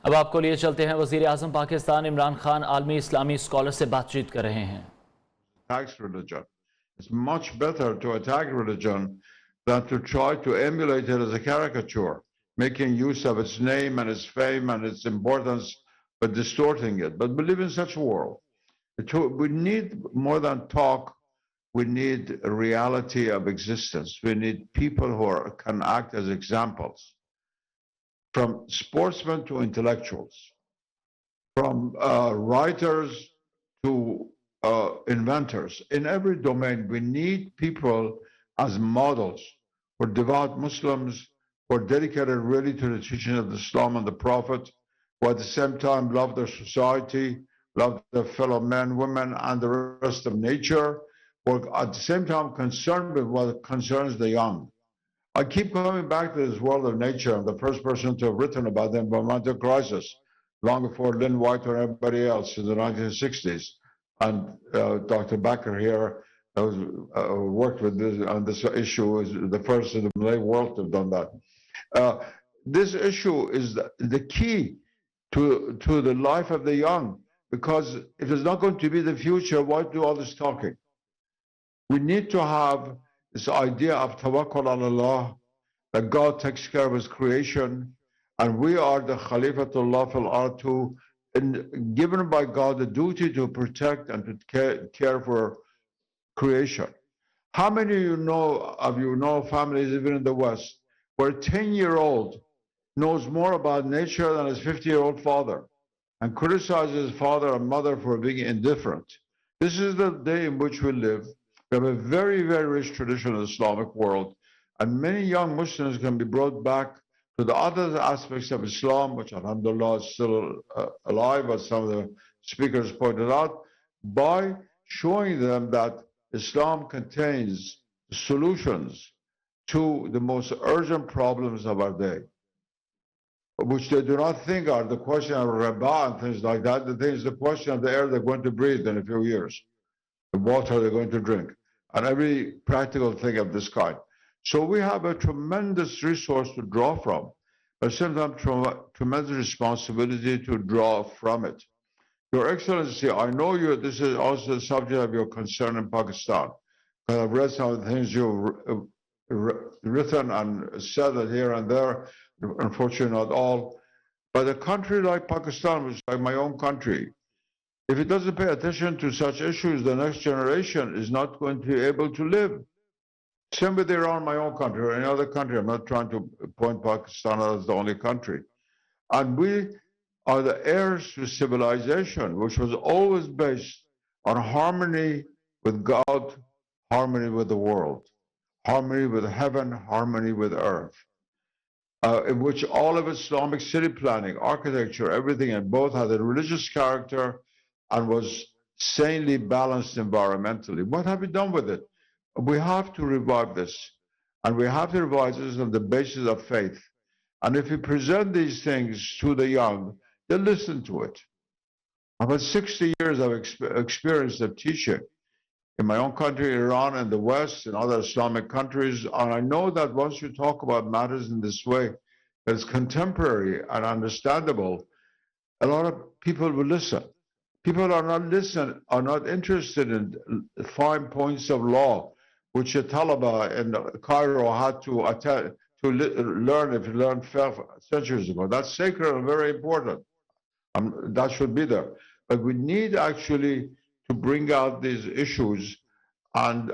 अब आपको लिए चलते हैं। वज़ीर आज़म पाकिस्तान इमरान खान आलमी इस्लामी स्कॉलर से बातचीत कर रहे हैं। Attacks religion. It's much better to attack religion than to try to emulate it as a caricature, making use of its name and its fame and its importance, but distorting it. But we live in such a world. We need more than talk. We need a reality of existence. We need people who can act as examples, from sportsmen to intellectuals, from writers to inventors. In every domain, we need people as models for devout Muslims who are dedicated really to the teaching of Islam and the Prophet, who at the same time love their society, love their fellow men, women, and the rest of nature, who are at the same time concerned with what concerns the young. I keep coming back to this world of nature. I'm the first person to have written about the environmental crisis, long before Lynn White or anybody else in the 1960s. And Dr. Becker here worked with this on this issue, is the first in the Malay world to have done that. This issue is the key to the life of the young, because if it's not going to be the future, why do all this talking? We need to have this idea of tawakkul on Allah, that God takes care of His creation, and we are the Khalifatullah fil ard, given by God the duty to protect and to care for creation. How many of you know families even in the West where a 10-year-old knows more about nature than his 50-year-old father, and criticizes his father and mother for being indifferent? This is the day in which we live. We have a very, very rich tradition in the Islamic world, and many young Muslims can be brought back to the other aspects of Islam, which alhamdulillah is still alive, as some of the speakers pointed out, by showing them that Islam contains solutions to the most urgent problems of our day, which they do not think are the question of riba and things like that. The thing is the question of the air they're going to breathe in a few years, the water they're going to drink, and every practical thing of this kind. So we have a tremendous resource to draw from, but sometimes tremendous responsibility to draw from it. Your Excellency, I know this is also the subject of your concern in Pakistan. I've read some of the things you've written and said that here and there, unfortunately not all. But a country like Pakistan, which is like my own country, if it doesn't pay attention to such issues, the next generation is not going to be able to live. Same with Iran, my own country, or any other country. I'm not trying to point Pakistan out as the only country. And we are the heirs to civilization, which was always based on harmony with God, harmony with the world, harmony with heaven, harmony with earth, in which all of Islamic city planning, architecture, everything, and both had a religious character and was sanely balanced environmentally. What have we done with it? We have to revive this, and we have to revive this on the basis of faith. And if we present these things to the young, they listen to it. I've had 60 years of experience of teaching in my own country, Iran, and the West, and other Islamic countries, and I know that once you talk about matters in this way, that's contemporary and understandable, a lot of people will listen. People are not interested in fine points of law, which the Taliban in Cairo had to learn 12 centuries ago. That's sacred and very important. That should be there. But we need actually to bring out these issues. And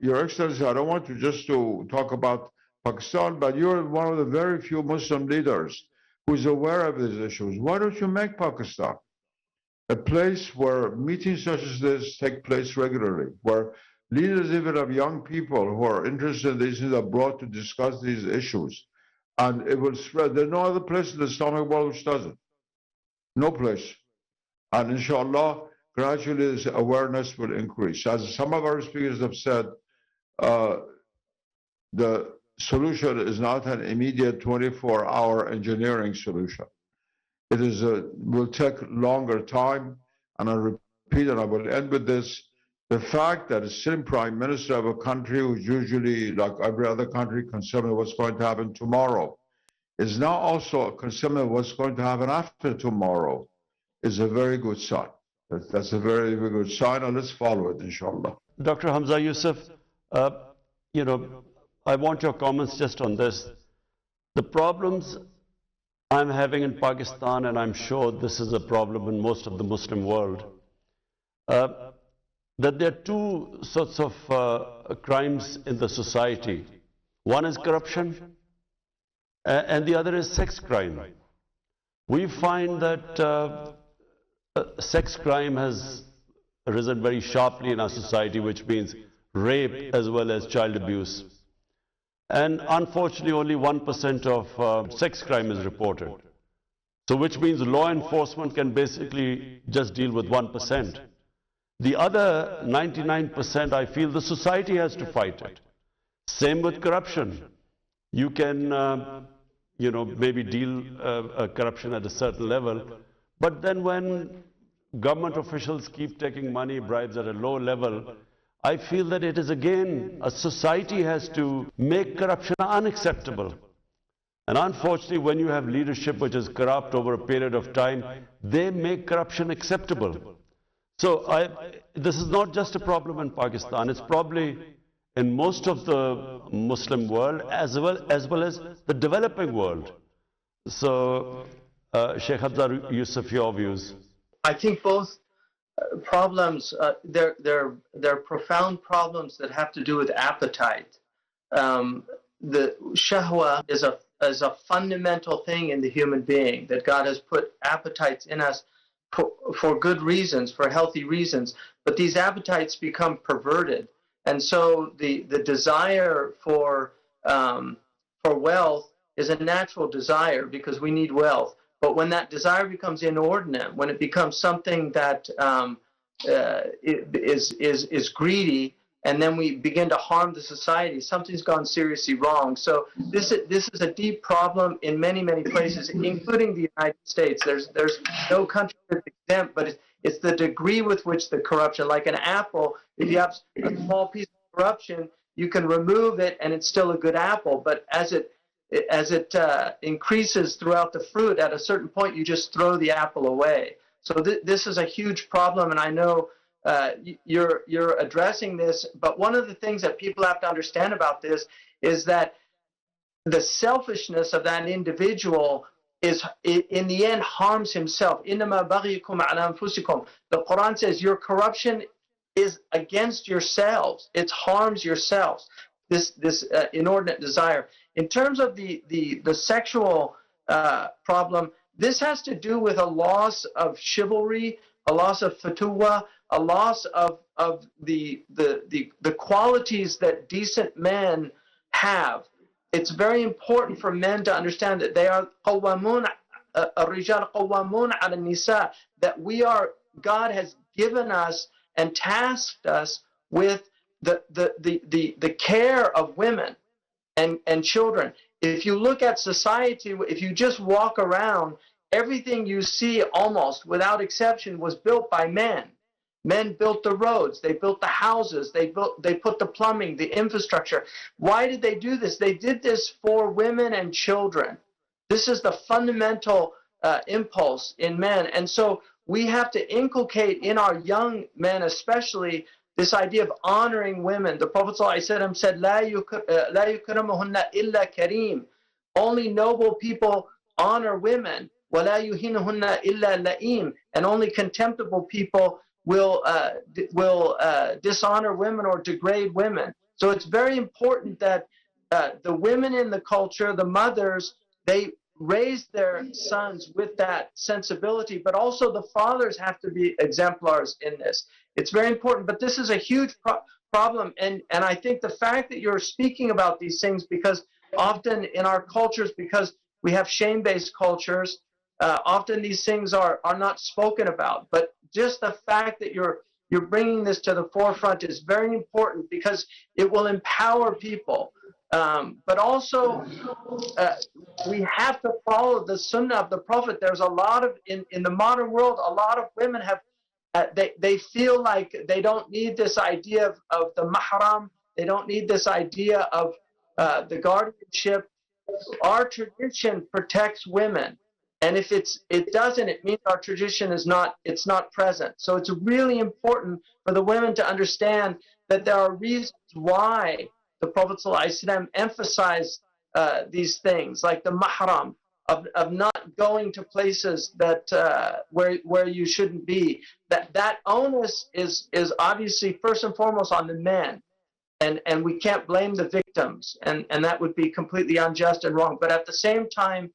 Your Excellency, I don't want to just to talk about Pakistan, but you're one of the very few Muslim leaders who is aware of these issues. Why don't you make Pakistan a place where meetings such as this take place regularly, where leaders even of young people who are interested in these things are brought to discuss these issues, and it will spread. There's no other place in the Islamic world which does it. No place. And inshallah, gradually this awareness will increase. As some of our speakers have said, the solution is not an immediate 24-hour engineering solution. It will take longer time, and I repeat, and I will end with this, the fact that a sitting prime minister of a country who's usually, like every other country, concerned with what's going to happen tomorrow, is now also considering what's going to happen after tomorrow is a very good sign. That's a very, very good sign, and let's follow it, inshallah. Dr. Hamza Yusuf, uh, you know, I want your comments just on this. The problems I'm having in Pakistan, and I'm sure this is a problem in most of the Muslim world, that there are two sorts of crimes in the society. One is corruption, and the other is sex crime. We find that sex crime has risen very sharply in our society, which means rape as well as child abuse. And unfortunately, only 1% of sex crime is reported. So which means law enforcement can basically just deal with 1%. The other 99%, I feel the society has to fight it. Same with corruption. You can, maybe deal corruption at a certain level, but then when government officials keep taking money, bribes at a low level, I feel that it is again, a society has to make corruption unacceptable. And unfortunately, when you have leadership which is corrupt over a period of time, they make corruption acceptable. So this is not just a problem in Pakistan, it's probably in most of the Muslim world as well as the developing world. So, Sheikh Hamza Yusuf, your views? I think both problems, they're profound problems that have to do with appetite. The shahwa is a fundamental thing in the human being, that God has put appetites in us for good reasons, for healthy reasons, but these appetites become perverted. And so the desire for wealth is a natural desire because we need wealth. But when that desire becomes inordinate, when it becomes something that is greedy, and then we begin to harm the society, something's gone seriously wrong. So this is a deep problem in many, many places, including the United States. There's no country that's exempt, but it's the degree with which the corruption, like an apple, if you have a small piece of corruption, you can remove it and it's still a good apple. But as it increases throughout the fruit, at a certain point, you just throw the apple away. So this is a huge problem, and I know you're addressing this. But one of the things that people have to understand about this is that the selfishness of that individual is, in the end, harms himself. إِنَّمَا بَغِيكُمْ عَلَى أَنفُسِكُمْ. The Quran says your corruption is against yourselves. It harms yourselves. This inordinate desire. In terms of the sexual problem, this has to do with a loss of chivalry, a loss of fatuwa, a loss of the qualities that decent men have. It's very important for men to understand that they are قوامون الرجال قوامون على النساء, that God has given us and tasked us with the care of women and children. If you look at society, if you just walk around, everything you see almost without exception was built by men. Men built the roads, they built the houses, they put the plumbing, the infrastructure. Why did they do this? They did this for women and children. This is the fundamental impulse in men. And so we have to inculcate in our young men especially this idea of honoring women. The Prophet ﷺ said, "La yukrimuhunna illa kareem." Only noble people honor women. وَلَا يُهِنُهُنَّ إِلَّا لَئِيمٌ. And only contemptible people will dishonor women or degrade women. So it's very important that the women in the culture, the mothers, they raise their sons with that sensibility, but also the fathers have to be exemplars in this. It's very important, but this is a huge problem, and I think the fact that you're speaking about these things, because often in our cultures, because we have shame-based cultures, often these things are not spoken about. But just the fact that you're bringing this to the forefront is very important, because it will empower people. But also, we have to follow the sunnah of the Prophet. There's a lot of, in the modern world, a lot of women have, they feel like they don't need this idea of the mahram. They don't need this idea of the guardianship. our tradition protects women. And if it doesn't, it means our tradition is not, it's not present. So it's really important for the women to understand that there are reasons why the Prophet ﷺ emphasized these things, like the mahram, of not going to places that where you shouldn't be. That onus is obviously first and foremost on the men. And we can't blame the victims, and that would be completely unjust and wrong. But at the same time,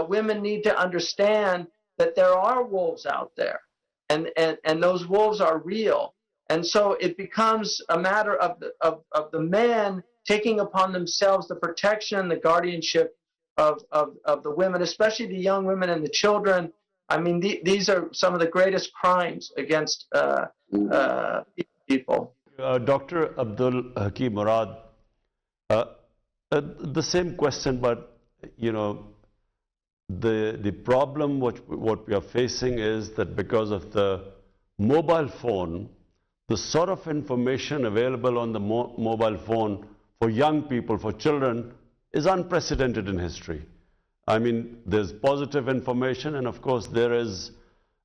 women need to understand that there are wolves out there, and those wolves are real. And so it becomes a matter of the men taking upon themselves the protection, the guardianship of the women, especially the young women and the children. I mean, these are some of the greatest crimes against people. Dr. Abdul Hakim Murad, the same question, but you know, the problem what we are facing is that because of the mobile phone, the sort of information available on the mobile phone for young people, for children, is unprecedented in history. I mean, there's positive information, and of course there's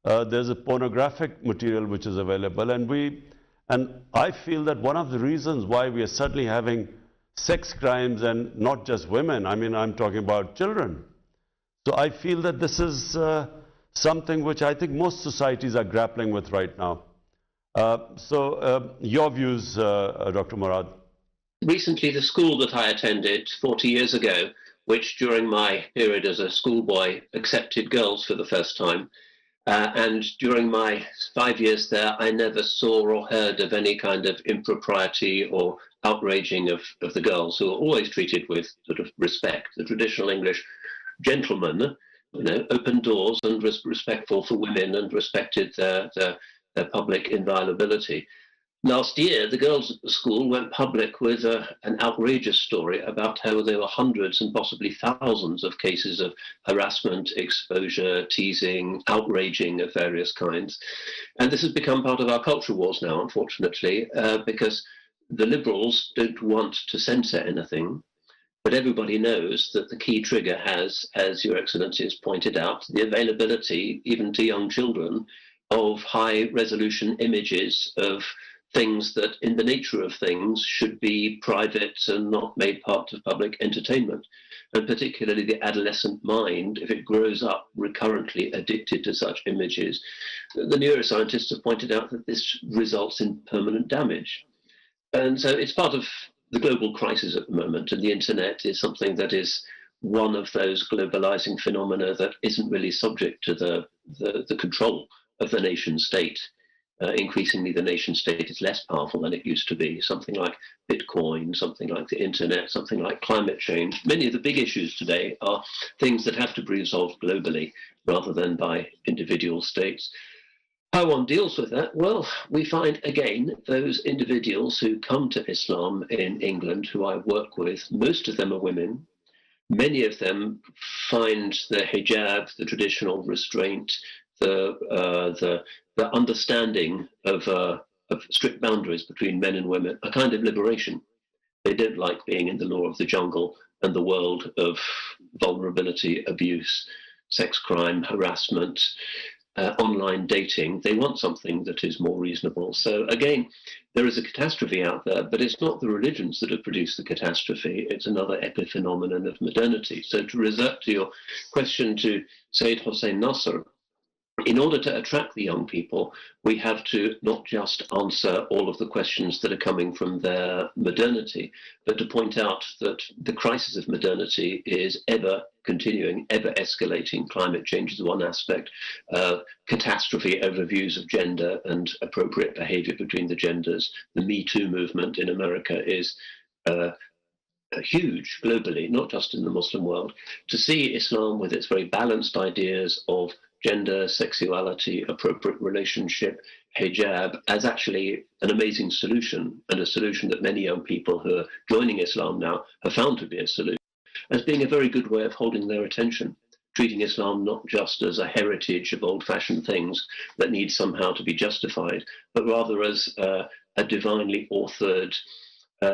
a pornographic material which is available, and I feel that one of the reasons why we are suddenly having sex crimes, and not just women, I mean, I'm talking about children. So I feel that this is something which I think most societies are grappling with right now. Your views, Dr. Murad? Recently, the school that I attended 40 years ago, which during my period as a schoolboy accepted girls for the first time, and during my 5 years there, I never saw or heard of any kind of impropriety or outraging of the girls, who were always treated with sort of respect. The traditional English gentleman, you know, opened doors and was respectful for women and respected their public inviolability. Last year, the girls at the school went public with an outrageous story about how there were hundreds and possibly thousands of cases of harassment, exposure, teasing, outraging of various kinds. And this has become part of our culture wars now, unfortunately, because the liberals don't want to censor anything. But everybody knows that the key trigger has, as Your Excellency has pointed out, the availability, even to young children, of high-resolution images of things that, in the nature of things, should be private and not made part of public entertainment. And particularly the adolescent mind, if it grows up recurrently addicted to such images, the neuroscientists have pointed out that this results in permanent damage. And so it's part of the global crisis at the moment, and the internet is something that is one of those globalizing phenomena that isn't really subject to the control of the nation state. Increasingly, the nation state is less powerful than it used to be. Something like Bitcoin, something like the internet, something like climate change. Many of the big issues today are things that have to be resolved globally rather than by individual states. How one deals with that? Well, we find, again, those individuals who come to Islam in England, who I work with, most of them are women. Many of them find the hijab, the traditional restraint, the understanding of strict boundaries between men and women, a kind of liberation. They don't like being in the law of the jungle and the world of vulnerability, abuse, sex crime, harassment, online dating. They want something that is more reasonable. So again, there is a catastrophe out there, but it's not the religions that have produced the catastrophe. It's another epiphenomenon of modernity. So to revert to your question to Sayyid Hossein Nasr, in order to attract the young people, we have to not just answer all of the questions that are coming from their modernity, but to point out that the crisis of modernity is ever continuing, ever escalating. Climate change is one aspect. Catastrophe over views of gender and appropriate behavior between the genders. The Me Too movement in America is huge globally, not just in the Muslim world. To see Islam with its very balanced ideas of gender, sexuality, appropriate relationship, hijab, as actually an amazing solution, and a solution that many young people who are joining Islam now have found to be a solution, as being a very good way of holding their attention, treating Islam not just as a heritage of old-fashioned things that need somehow to be justified, but rather as a divinely authored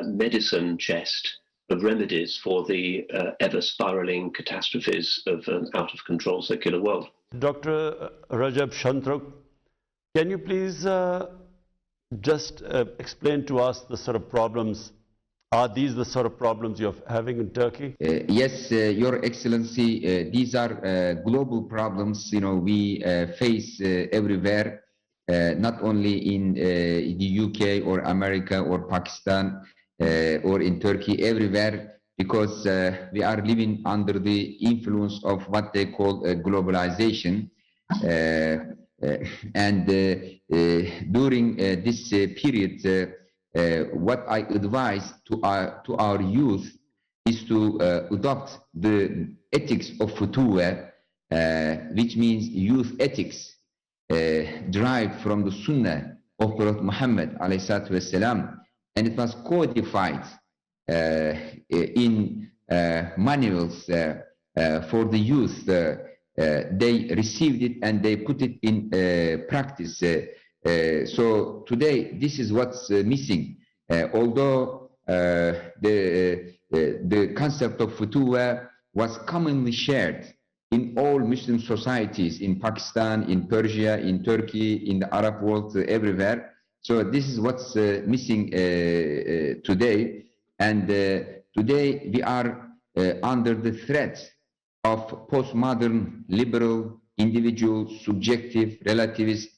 medicine chest remedies for the ever spiraling catastrophes of an out of control secular world. Dr. Rajab Shantruk, can you please just explain to us the sort of problems? Are these the sort of problems you're having in Turkey? Yes, Your Excellency, these are global problems, we face everywhere, not only in the UK or America or Pakistan or in Turkey, everywhere, because we are living under the influence of what they call globalization. And during this period, what I advise to our youth is to adopt the ethics of futuwa, which means youth ethics, derived from the Sunnah of Prophet Muhammad ﷺ, and it was codified in manuals for the youth. They received it and they put it in practice. So today, this is what's missing. Although the concept of futuwa was commonly shared in all Muslim societies, in Pakistan, in Persia, in Turkey, in the Arab world, everywhere. So this is what's missing today. And today we are under the threat of postmodern, liberal, individual, subjective, relativist,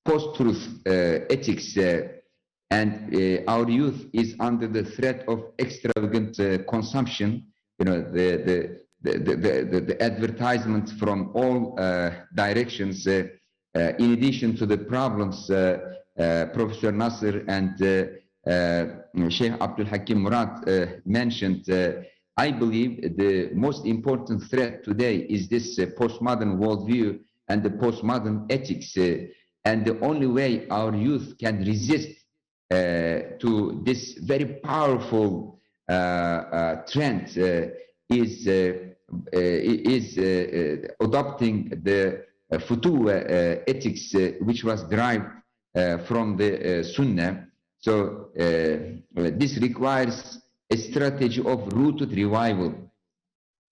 post-truth ethics, and our youth is under the threat of extravagant consumption. The advertisements from all directions. In addition to the problems Professor Nasser and Sheikh Abdul Hakim Murad mentioned, I believe the most important threat today is this postmodern worldview and the postmodern ethics. And the only way our youth can resist to this very powerful trend is adopting the futuwa ethics, which was derived from the Sunnah. So this requires a strategy of rooted revival.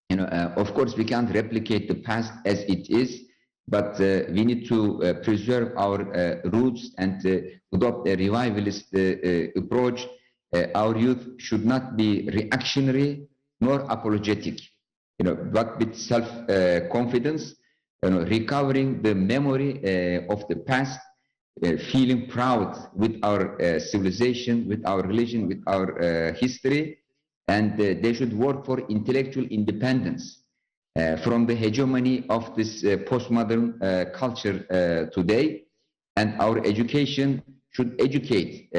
Of course, we can't replicate the past as it is, but we need to preserve our roots and adopt a revivalist approach. Our youth should not be reactionary nor apologetic, but with self-confidence, recovering the memory of the past, feeling proud with our civilization, with our religion, with our history, and they should work for intellectual independence from the hegemony of this postmodern culture today. And our education should educate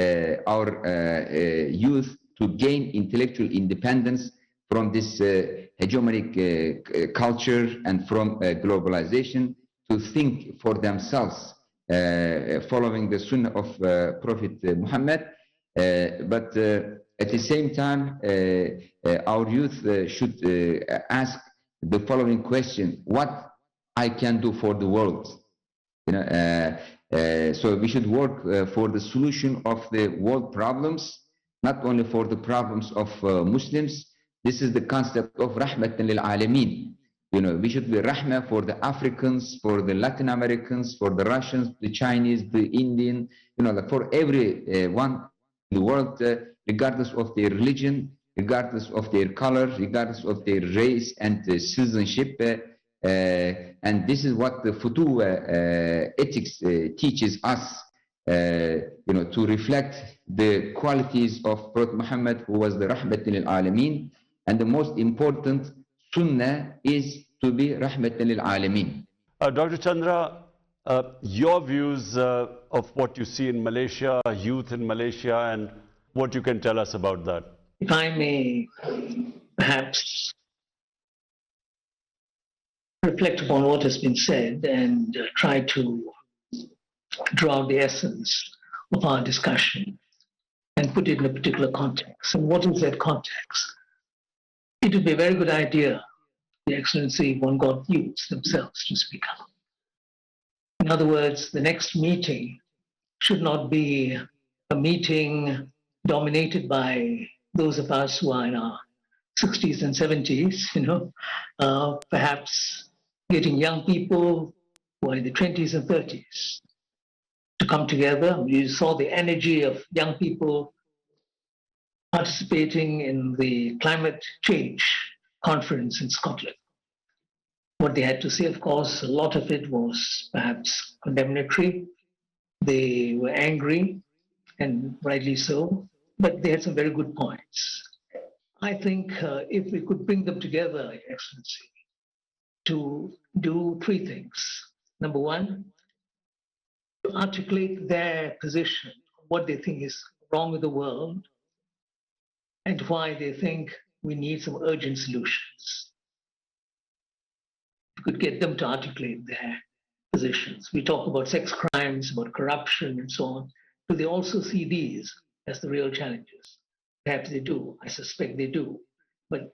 our youth to gain intellectual independence from this hegemonic culture and from globalization, to think for themselves, following the Sunnah of Prophet Muhammad. But at the same time, our youth should ask the following question: what I can do for the world? So we should work for the solution of the world problems, not only for the problems of Muslims. This is the concept of rahmatan lil alameen. We should be rahmah for the Africans, for the Latin Americans, for the Russians, the Chinese, the Indian, for everyone in the world, regardless of their religion, regardless of their color, regardless of their race and citizenship. And this is what the futuwa ethics teaches us, to reflect the qualities of Prophet Muhammad, who was the rahmatan lil alameen. And the most important sunnah is to be rahmatan lil alameen. Dr. Chandra, your views of what you see in Malaysia, youth in Malaysia, and what you can tell us about that. If I may perhaps reflect upon what has been said and try to draw out the essence of our discussion and put it in a particular context. And what is that context? It would be a very good idea, Your Excellency, one got youths themselves to speak up. In other words, the next meeting should not be a meeting dominated by those of us who are in our 60s and 70s, perhaps getting young people who are in the 20s and 30s to come together. You saw the energy of young people participating in the climate change conference in Scotland. What they had to say, of course, a lot of it was perhaps condemnatory. They were angry, and rightly so, but they had some very good points. I think if we could bring them together, Your Excellency, to do three things. Number one, to articulate their position, what they think is wrong with the world, and why they think we need some urgent solutions. We could get them to articulate their positions. We talk about sex crimes, about corruption, and so on. Do they also see these as the real challenges? Perhaps they do. I suspect they do. But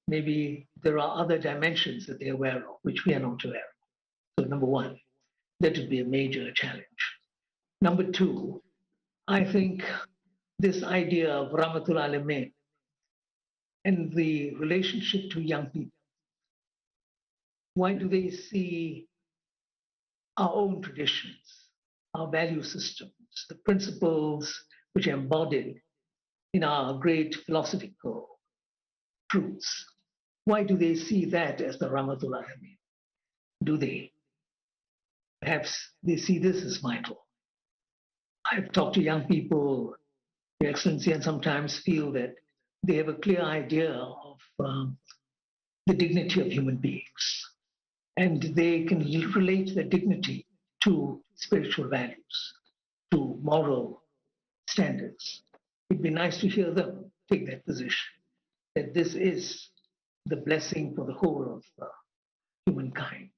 maybe there are other dimensions that they're aware of, which we are not aware of. So, number one, that would be a major challenge. Number two, I think this idea of Rahmatul Alamin and the relationship to young people. Why do they see our own traditions, our value systems, the principles which are embodied in our great philosophical truths? Why do they see that as the Rahmatul Alamin? Do they? Perhaps they see this as vital. I've talked to young people, Your Excellency, and sometimes feel that they have a clear idea of the dignity of human beings. And they can relate their dignity to spiritual values, to moral standards. It'd be nice to hear them take that position, that this is the blessing for the whole of humankind.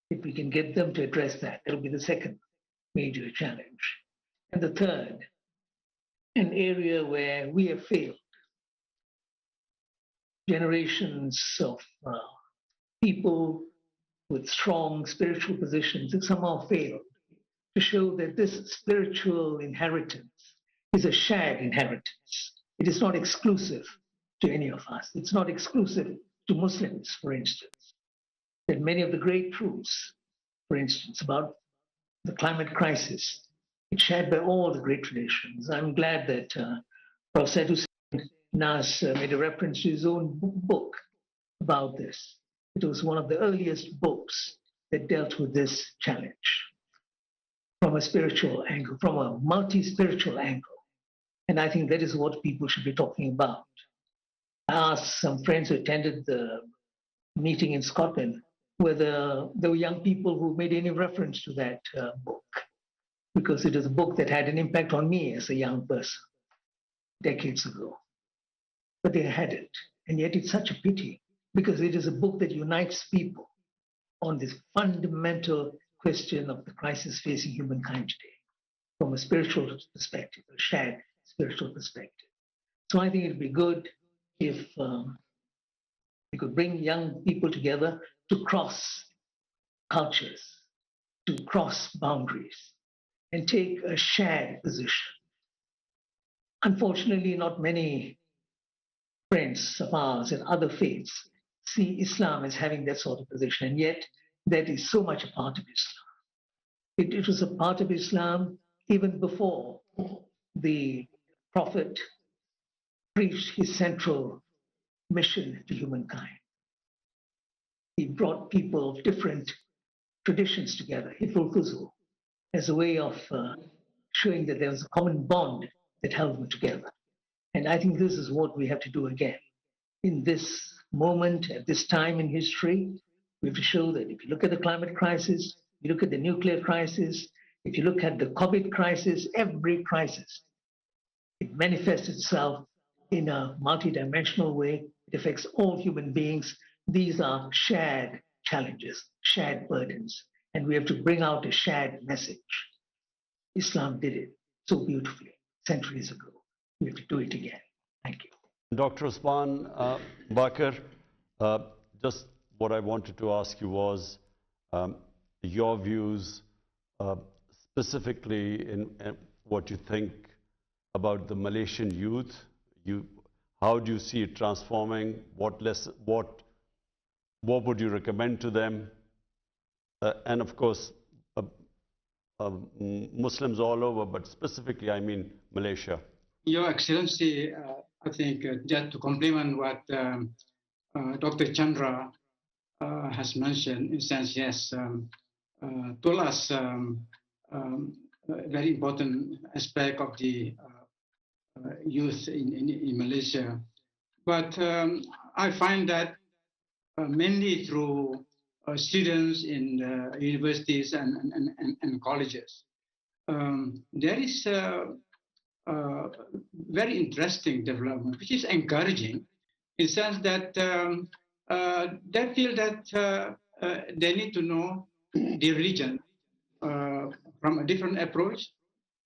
If we can get them to address that, that'll be the second major challenge. And the third, an area where we have failed. Generations of people with strong spiritual positions have somehow failed to show that this spiritual inheritance is a shared inheritance. It is not exclusive to any of us. It's not exclusive to Muslims, for instance. That many of the great truths, for instance, about the climate crisis, it's shared by all the great traditions. I'm glad that Professor Hussain Nas made a reference to his own book about this. It was one of the earliest books that dealt with this challenge from a spiritual angle, from a multi-spiritual angle. And I think that is what people should be talking about. I asked some friends who attended the meeting in Scotland whether there were young people who made any reference to that book, because it is a book that had an impact on me as a young person decades ago. But they hadn't. And yet it's such a pity, because it is a book that unites people on this fundamental question of the crisis facing humankind today from a spiritual perspective, a shared spiritual perspective. So I think it'd be good if we could bring young people together to cross cultures, to cross boundaries, and take a shared position. Unfortunately, not many friends of ours in other faiths see Islam as having that sort of position, and yet that is so much a part of Islam. It was a part of Islam even before the Prophet preached his central mission to humankind. He brought people of different traditions together, Hiful Fuzul, as a way of showing that there was a common bond that held them together. And I think this is what we have to do again. In this moment, at this time in history, we have to show that if you look at the climate crisis, you look at the nuclear crisis, if you look at the COVID crisis, every crisis, it manifests itself in a multidimensional way. It affects all human beings. These are shared challenges, shared burdens, and we have to bring out a shared message. Islam did it so beautifully centuries ago. We have to do it again. Thank you. Dr. Usman Bakar, just what I wanted to ask you was your views specifically in what you think about the Malaysian youth, How do you see it transforming? What would you recommend to them? And of course, Muslims all over, but specifically, I mean Malaysia. Your Excellency, I think just to complement what Dr. Chandra has mentioned, in a sense, he has told us a very important aspect of the youth in Malaysia. But I find that mainly through students in universities and colleges, there is very interesting development, which is encouraging, in the sense that they feel that they need to know the religion from a different approach.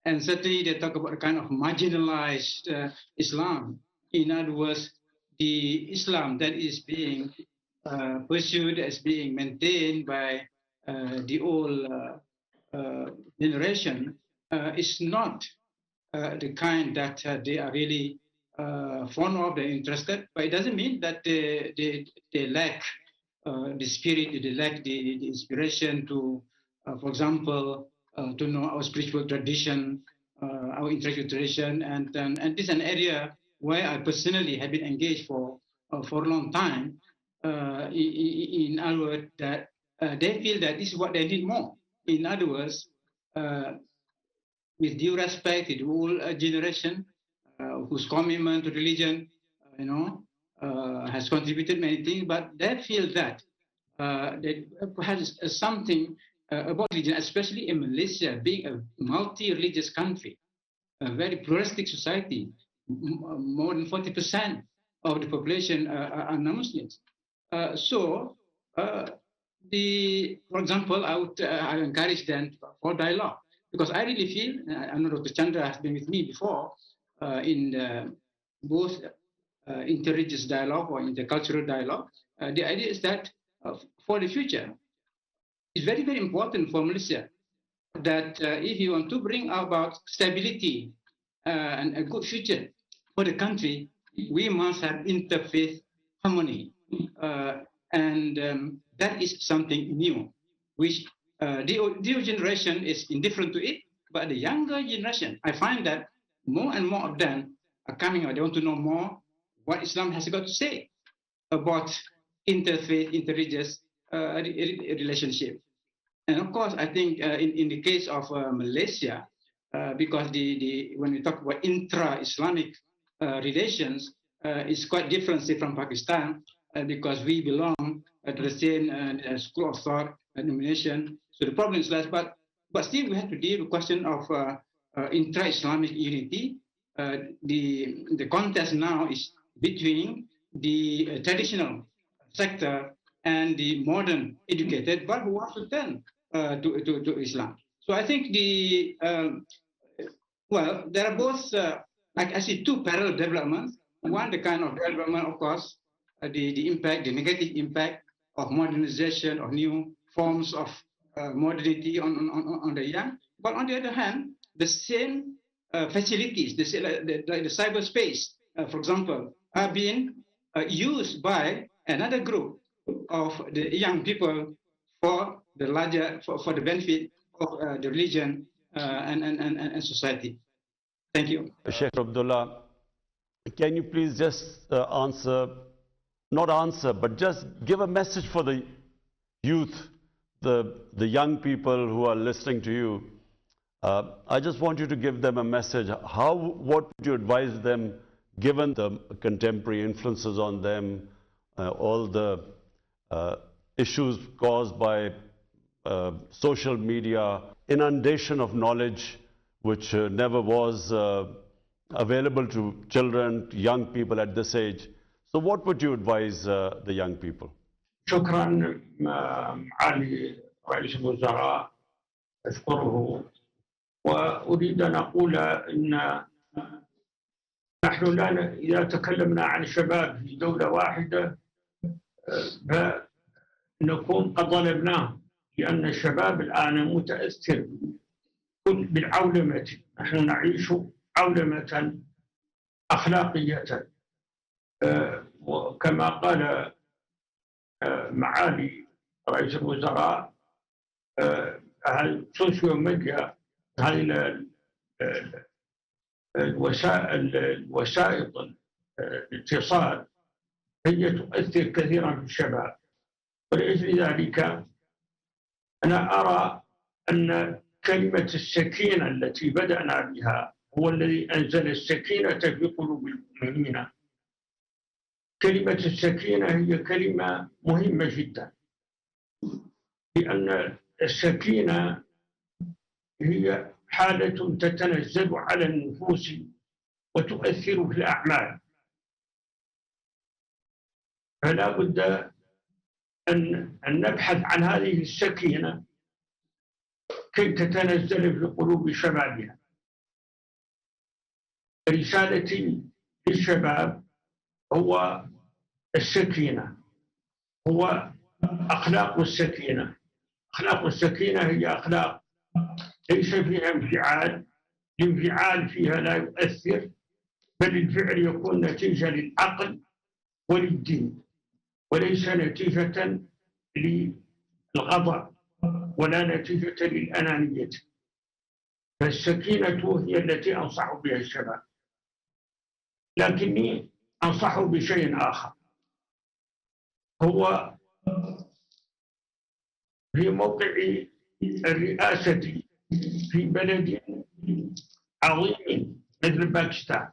And certainly they talk about a kind of marginalized Islam. In other words, the Islam that is being pursued as being maintained by the old generation is not the kind that they are really fond of, they're interested, but it doesn't mean that they lack the spirit, they lack the inspiration to, for example, to know our spiritual tradition, our intellectual tradition, and this is an area where I personally have been engaged for a long time. In other words, that they feel that this is what they need more. In other words, with due respect to the whole generation whose commitment to religion, has contributed many things, but they feel that perhaps something about religion, especially in Malaysia, being a multi-religious country, a very pluralistic society, more than 40% of the population are non-Muslims. For example, I encourage them for dialogue, because I really feel, I know Dr. Chandra has been with me before in both interreligious dialogue or intercultural dialogue. The idea is that for the future, it's very, very important for Malaysia that if you want to bring about stability and a good future for the country, we must have interfaith harmony. That is something new, which the old generation is indifferent to it, but the younger generation, I find that more and more of them are coming out. They want to know more what Islam has got to say about interfaith, interreligious relationship. And of course, I think in the case of Malaysia, because when we talk about intra-Islamic relations, it's quite different, say, from Pakistan, because we belong to the same school of thought denomination. So the problem is less, but still we have to deal with the question of intra-Islamic unity. The contest now is between the traditional sector and the modern educated, but who wants to turn to Islam. So I think there are both, I see two parallel developments. One, the kind of development, of course, the impact, the negative impact of modernization, of new forms of modernity on the young. But on the other hand, the same facilities, the cyberspace, for example, are being used by another group of the young people for the larger, for the benefit of the religion and society. Thank you. Sheikh Abdullah, can you please just not answer, but just give a message for the youth, the young people who are listening to you. I just want you to give them a message. What would you advise them, given the contemporary influences on them, all the issues caused by social media, inundation of knowledge, which never was available to children, young people at this age. So what would you advise the young people? شكرا معالي رئيس الوزراء، أشكره وأريد أن أقول إن نحن إذا تكلمنا عن الشباب في دولة واحدة نكون قد ظلمناه، لأن الشباب الآن متأثر بالعولمة. نحن نعيش عولمة أخلاقية وكما قال معالي رئيس الوزراء، السوشيال ميديا هذه الوسائط الاتصال هي تؤثر كثيرا في الشباب. ولأجل ذلك أنا أرى أن كلمة السكينة التي بدأنا بها، هو الذي أنزل السكينة في قلوب المؤمنين. كلمة السكينة هي كلمة مهمة جدا، لأن السكينة هي حالة تتنزل على النفوس وتؤثر في الأعمال، فلا بد أن نبحث عن هذه السكينة كي تتنزل في قلوب شبابنا. رسالتي للشباب هو السكينة، هو أخلاق السكينة. أخلاق السكينة هي أخلاق ليس فيها انفعال، الانفعال فيها لا يؤثر، بل الفعل يكون نتيجة للعقل وللدين، وليس نتيجة للغضب ولا نتيجة للأنانية. فالسكينة هي التي أنصح بها الشباب، لكني أنصح بشيء آخر، هو في موقع الرئاسة في بلد عظيم مثل باكستان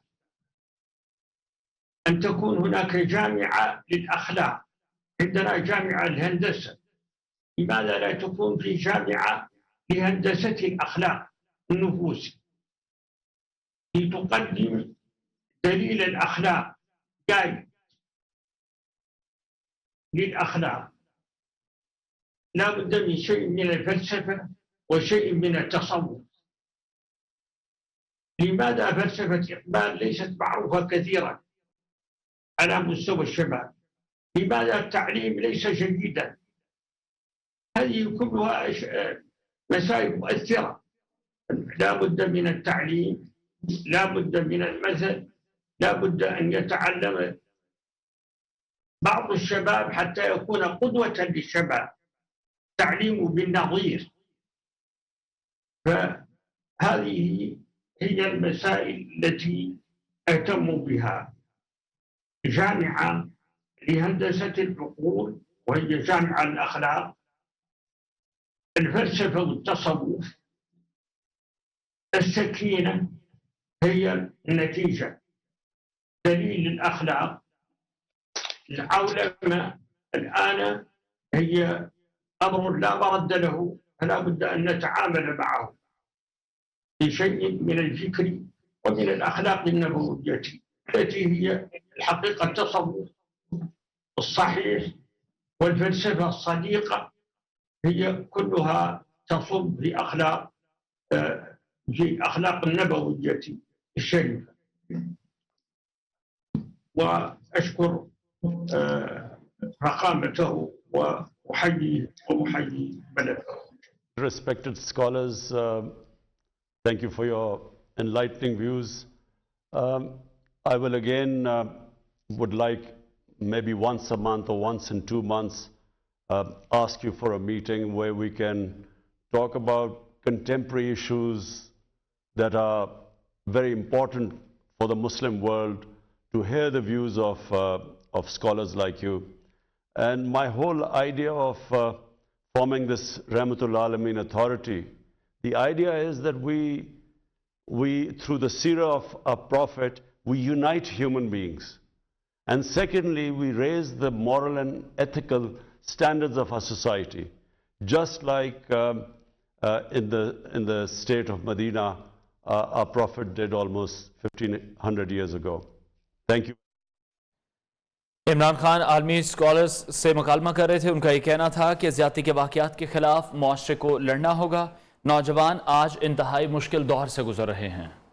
أن تكون هناك جامعة للأخلاق. عندنا جامعة الهندسة، لماذا لا تكون في جامعة لهندسة الأخلاق النفوس، لتقدم دليل الأخلاق جاي للأخلاق. لا بد من شيء من الفلسفة وشيء من التصوف. لماذا فلسفة إقبال ليست معروفة كثيرا على مستوى الشباب؟ لماذا التعليم ليس جيدا؟ هذه كلها مسائل مؤثرة. لا بد من التعليم، لا بد من المثل، لا بد أن يتعلم بعض الشباب حتى يكون قدوة للشباب، تعليم بالنظير. فهذه هي المسائل التي أهتم بها. جامعة لهندسة العقول وهي جامعة الأخلاق، الفلسفة والتصوف، السكينة هي النتيجة، دليل الأخلاق. العولمة الآن هي أمر لا مرد له، فلا بد أن نتعامل معه بشيء من الفكر ومن الأخلاق النبوية التي هي الحقيقة التصوف الصحيح والفلسفة الصديقة، هي كلها تصب في أخلاق النبوية الشريفة. وأشكر فخامته وأحييه وأحيي بلده. Respected scholars, thank you for your enlightening views. I will again would like maybe once a month or once in 2 months ask you for a meeting where we can talk about contemporary issues that are very important for the Muslim world, to hear the views of scholars like you. And my whole idea of forming this Rahmatul Alameen authority, the idea is that we through the seerah of our Prophet, we unite human beings. And secondly, we raise the moral and ethical standards of our society, just like in the state of Medina, our Prophet did almost 1500 years ago. Thank you. Imran Khan आलमी scholars से मुकालमा कर रहे थे। उनका ये कहना था कि ज़्यादती के वाक़यात के खिलाफ मुआशरे को लड़ना होगा। नौजवान आज इंतहाई मुश्किल दौर से गुजर रहे हैं।